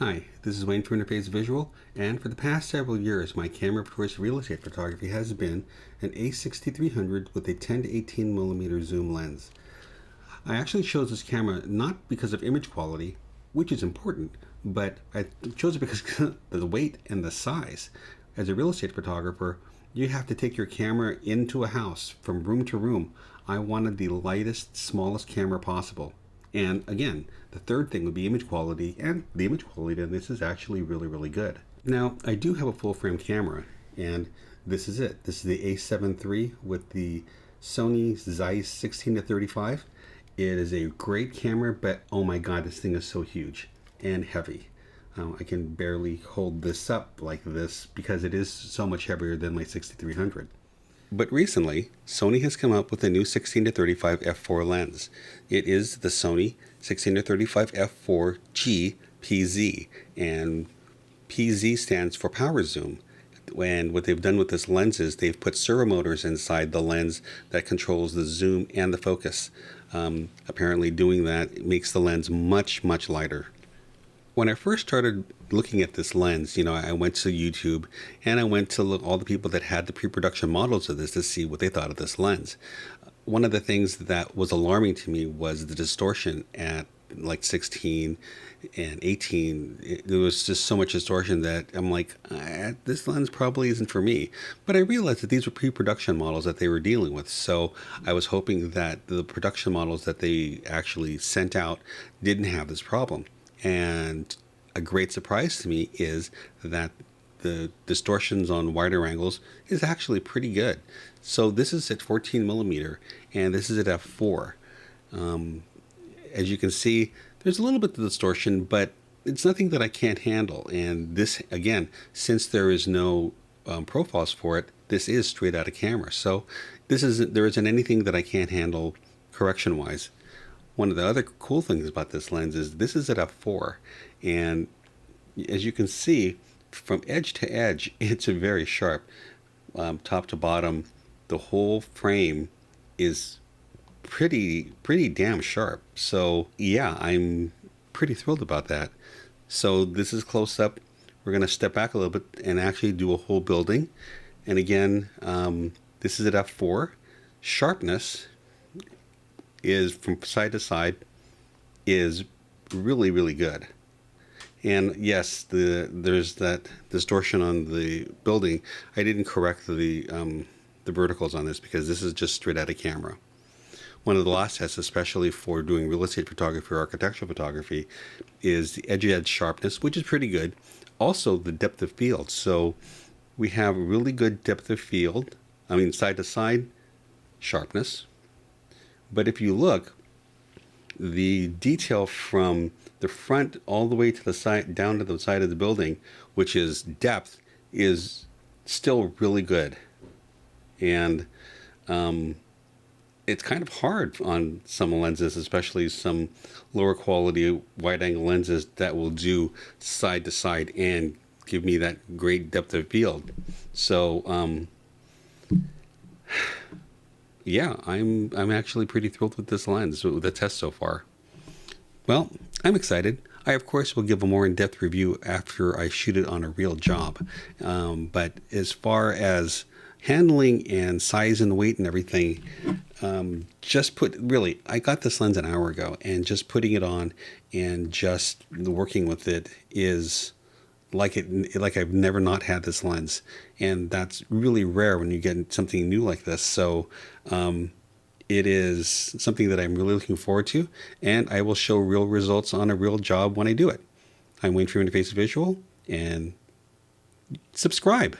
Hi, this is Wayne from Interface Visual, and for the past several years, my camera of choice for real estate photography has been an A6300 with a 10 to 18 millimeter zoom lens. I actually chose this camera not because of image quality, which is important, but I chose it because of the weight and the size. As a real estate photographer, you have to take your camera into a house from room to room. I wanted the lightest, smallest camera possible. And again, the third thing would be image quality, and the image quality on this is actually really good. Now, I do have a full frame camera, and this is it. This is the A7 III with the Sony Zeiss 16 to 35. It is a great camera, but oh my god, this thing is so huge and heavy. I can barely hold this up like this because it is so much heavier than my 6300. But recently, Sony has come up with a new 16 to 35 f4 lens. It is the Sony 16 to 35 f4G PZ, and PZ stands for power zoom. And what they've done with this lens is they've put servo motors inside the lens that controls the zoom and the focus. Apparently doing that makes the lens much lighter. When I first started looking at this lens, I went to YouTube and I went to look all the people that had the pre-production models of this to see what they thought of this lens. One of the things that was alarming to me was the distortion at like 16 and 18. There was just so much distortion that I'm like, this lens probably isn't for me. But I realized that these were pre-production models that they were dealing with. So I was hoping that the production models that they actually sent out didn't have this problem. And a great surprise to me is that the distortions on wider angles is actually pretty good. So this is at 14 millimeter and this is at f4. As you can see, there's a little bit of distortion, but it's nothing that I can't handle. And this, again, since there is no profiles for it, this is straight out of camera. So there isn't anything that I can't handle correction wise. One of the other cool things about this lens is this is at f4, and as you can see from edge to edge, it's very sharp. Top to bottom, the whole frame is pretty damn sharp. So yeah, I'm pretty thrilled about that. So this is close up. We're going to step back a little bit and actually do a whole building. And again, this is at f4. Sharpness is from side to side is really good. And yes, there's that distortion on the building. I didn't correct the verticals on this because this is just straight out of camera. One of the last tests, especially for doing real estate photography or architectural photography, is the edge sharpness, which is pretty good. Also the depth of field. So we have really good depth of field. I mean, side to side sharpness. But if you look, the detail from the front all the way to the side, down to the side of the building, which is depth, is still really good. And it's kind of hard on some lenses, especially some lower quality wide angle lenses that will do side to side and give me that great depth of field. So yeah, I'm actually pretty thrilled with this lens, with the test so far. Well, I'm excited. I, of course, will give a more in-depth review after I shoot it on a real job. But as far as handling and size and weight and everything, I got this lens an hour ago, and just putting it on and just working with it is like I've never not had this lens, and that's really rare when you get something new like this. So it is something that I'm really looking forward to, and I will show real results on a real job when I do it. I'm Wayne from Interface Visual, and subscribe.